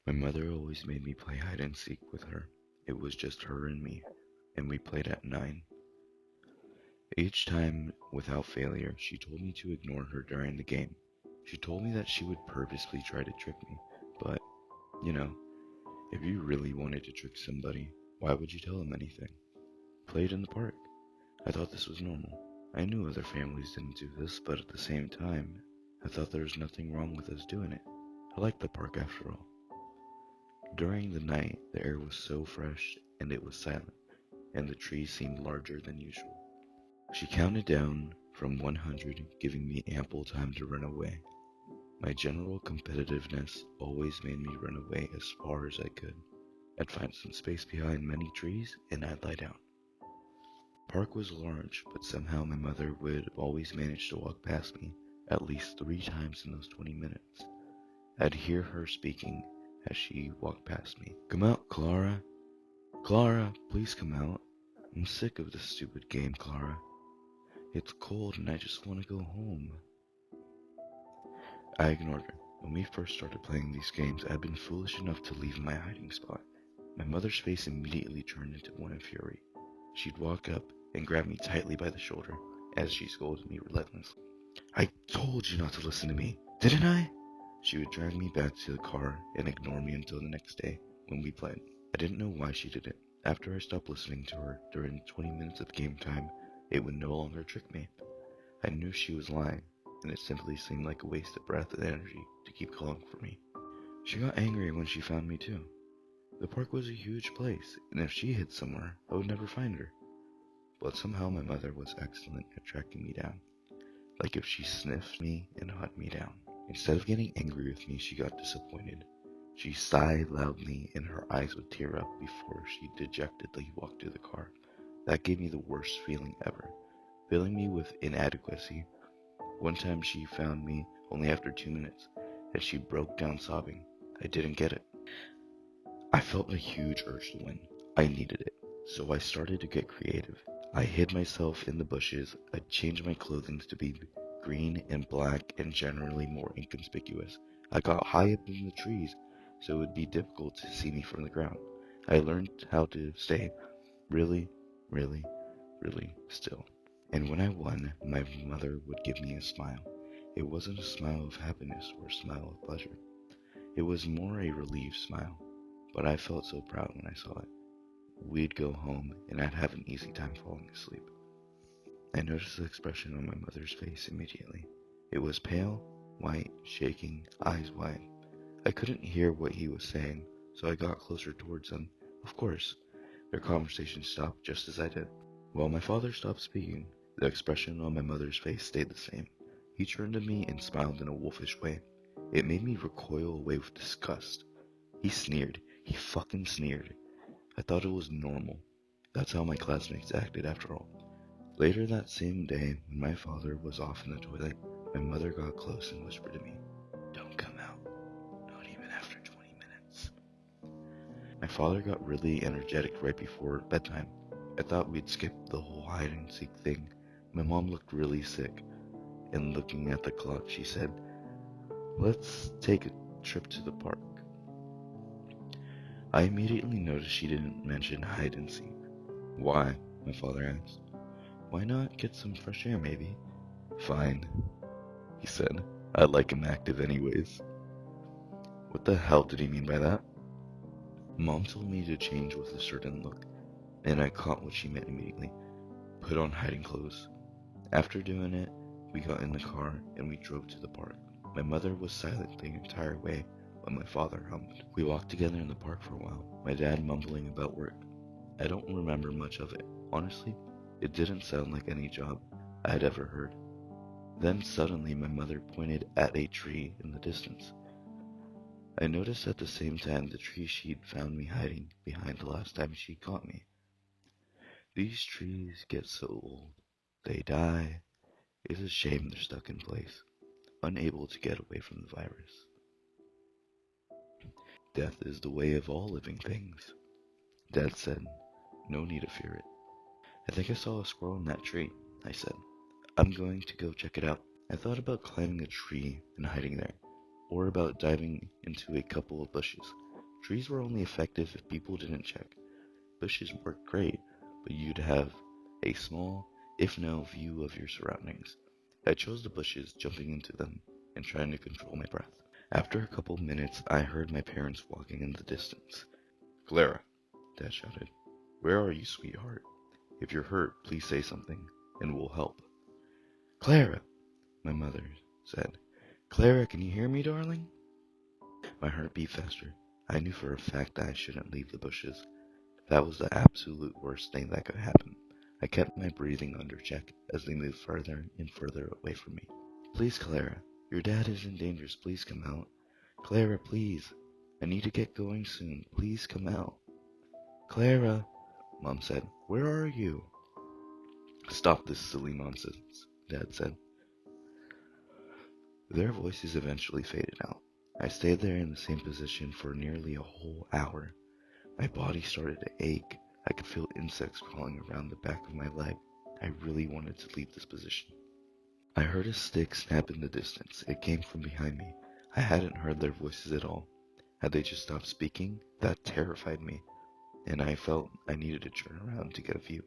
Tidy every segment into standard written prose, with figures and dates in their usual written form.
My mother always made me play hide and seek with her. It was just her and me, and we played at 9. Each time, without failure, she told me to ignore her during the game. She told me that she would purposely try to trick me, but, you know, if you really wanted to trick somebody, why would you tell them anything? Played in the park. I thought this was normal. I knew other families didn't do this, but at the same time, I thought there was nothing wrong with us doing it. I liked the park after all. During the night, the air was so fresh and it was silent, and the trees seemed larger than usual. She counted down from 100, giving me ample time to run away. My general competitiveness always made me run away as far as I could. I'd find some space behind many trees and I'd lie down. The park was large, but somehow my mother would always manage to walk past me at least 3 times in those 20 minutes. I'd hear her speaking as she walked past me. "Come out, Clara. Clara, please come out. I'm sick of this stupid game, Clara. It's cold and I just want to go home." I ignored her. When we first started playing these games, I'd been foolish enough to leave my hiding spot. My mother's face immediately turned into one of fury. She'd walk up and grab me tightly by the shoulder as she scolded me relentlessly. "I told you not to listen to me, didn't I?" She would drag me back to the car and ignore me until the next day when we played. I didn't know why she did it. After I stopped listening to her during 20 minutes of game time, it would no longer trick me. I knew she was lying, and it simply seemed like a waste of breath and energy to keep calling for me. She got angry when she found me too. The park was a huge place, and if she hid somewhere, I would never find her. But somehow my mother was excellent at tracking me down, like if she sniffed me and hunted me down. Instead of getting angry with me, she got disappointed. She sighed loudly and her eyes would tear up before she dejectedly walked to the car. That gave me the worst feeling ever, filling me with inadequacy. One time she found me only after 2 minutes, and she broke down sobbing. I didn't get it. I felt a huge urge to win. I needed it. So I started to get creative. I hid myself in the bushes. I changed my clothing to be green and black and generally more inconspicuous. I got high up in the trees so it would be difficult to see me from the ground. I learned how to stay really, really, really still. And when I won, my mother would give me a smile. It wasn't a smile of happiness or a smile of pleasure. It was more a relieved smile, but I felt so proud when I saw it. We'd go home, and I'd have an easy time falling asleep. I noticed the expression on my mother's face immediately. It was pale, white, shaking, eyes wide. I couldn't hear what he was saying, so I got closer towards him. Of course, their conversation stopped just as I did. While my father stopped speaking, the expression on my mother's face stayed the same. He turned to me and smiled in a wolfish way. It made me recoil away with disgust. He sneered. He fucking sneered. I thought it was normal. That's how my classmates acted after all. Later that same day, when my father was off in the toilet, my mother got close and whispered to me, "Don't come out, not even after 20 minutes. My father got really energetic right before bedtime. I thought we'd skip the whole hide and seek thing. My mom looked really sick, and looking at the clock, she said, "Let's take a trip to the park." I immediately noticed she didn't mention hide and seek. "Why?" my father asked. "Why not get some fresh air, maybe?" "Fine," he said. "I like him active anyways." What the hell did he mean by that? Mom told me to change with a certain look, and I caught what she meant immediately. Put on hiding clothes. After doing it, we got in the car and we drove to the park. My mother was silent the entire way, while my father hummed. We walked together in the park for a while, my dad mumbling about work. I don't remember much of it. Honestly, it didn't sound like any job I had ever heard. Then suddenly my mother pointed at a tree in the distance. I noticed at the same time the tree she'd found me hiding behind the last time she caught me. These trees get so old. They die. It's a shame they're stuck in place, unable to get away from the virus. Death is the way of all living things, Dad said. No need to fear it. "I think I saw a squirrel in that tree," I said. "I'm going to go check it out." I thought about climbing a tree and hiding there, or about diving into a couple of bushes. Trees were only effective if people didn't check. Bushes worked great, but you'd have a small, if no view of your surroundings. I chose the bushes, jumping into them and trying to control my breath. After a couple minutes, I heard my parents walking in the distance. Clara, Dad shouted. Where are you, sweetheart? If you're hurt, please say something, and we'll help. Clara, my mother said. Clara, can you hear me, darling? My heart beat faster. I knew for a fact that I shouldn't leave the bushes. That was the absolute worst thing that could happen. I kept my breathing under check as they moved further and further away from me. Please, Clara, your dad is in danger. Please come out. Clara, please. I need to get going soon. Please come out. Clara, Mom said. Where are you? Stop this silly nonsense, Dad said. Their voices eventually faded out. I stayed there in the same position for nearly a whole hour. My body started to ache. I could feel insects crawling around the back of my leg. I really wanted to leave this position. I heard a stick snap in the distance. It came from behind me. I hadn't heard their voices at all. Had they just stopped speaking? That terrified me, and I felt I needed to turn around to get a view.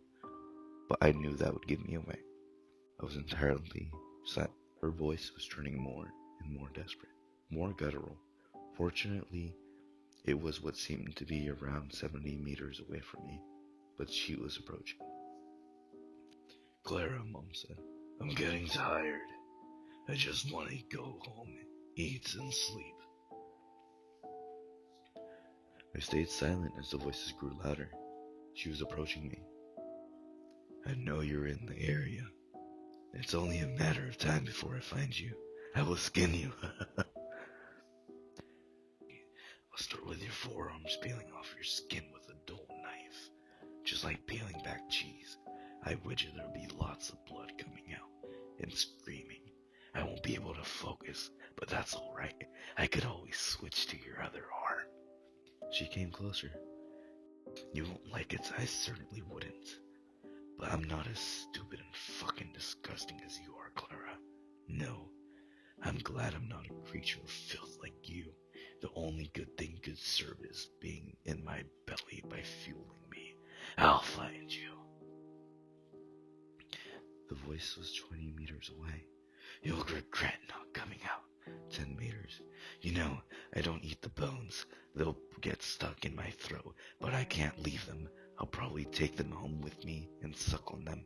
But I knew that would give me away. I was entirely set. Her voice was turning more and more desperate, more guttural. Fortunately, it was what seemed to be around 70 meters away from me, but she was approaching. Clara, Mom said, I'm getting tired. I just want to go home, eat, and sleep. I stayed silent as the voices grew louder. She was approaching me. I know you're in the area. It's only a matter of time before I find you. I will skin you. I'll start with your forearms, peeling off your skin with a dull knife. Just like peeling back cheese. I wager there'll be lots of blood coming out and screaming. I won't be able to focus, but that's alright. I could always switch to your other arm. She came closer. You won't like it, I certainly wouldn't. But I'm not as stupid and fucking disgusting as you are, Clara. No, I'm glad I'm not a creature of filth like you. The only good thing could serve is being in my belly by fueling me. I'll find you. The voice was 20 meters away. You'll regret not coming out. 10 meters. You know, I don't eat the bones. They'll get stuck in my throat, but I can't leave them. I'll probably take them home with me and suck on them.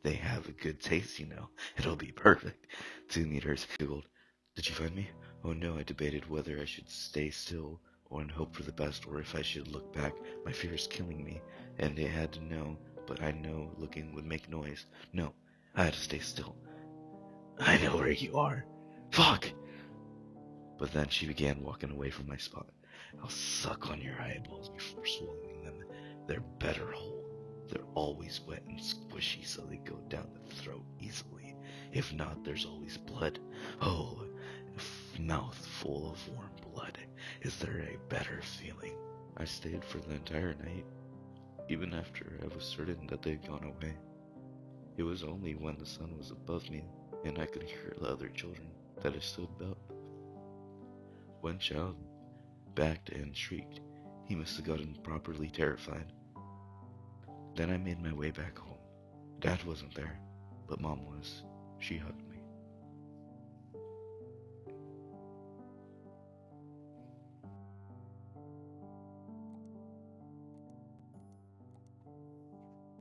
They have a good taste, you know. It'll be perfect. 2 meters giggled. Did you find me? Oh no, I debated whether I should stay still or and hope for the best, or if I should look back. My fear is killing me, and I had to know, but I know looking would make noise. No, I had to stay still. I know where you are. Fuck! But then she began walking away from my spot. I'll suck on your eyeballs before swallowing them. They're better whole. They're always wet and squishy, so they go down the throat easily. If not, there's always blood. Oh, a mouth full of warm blood. Is there a better feeling? I stayed for the entire night, even after I was certain that they'd gone away. It was only when the sun was above me and I could hear the other children that I stood up. One child backed and shrieked. He must have gotten properly terrified. Then I made my way back home. Dad wasn't there, but Mom was. She hugged me.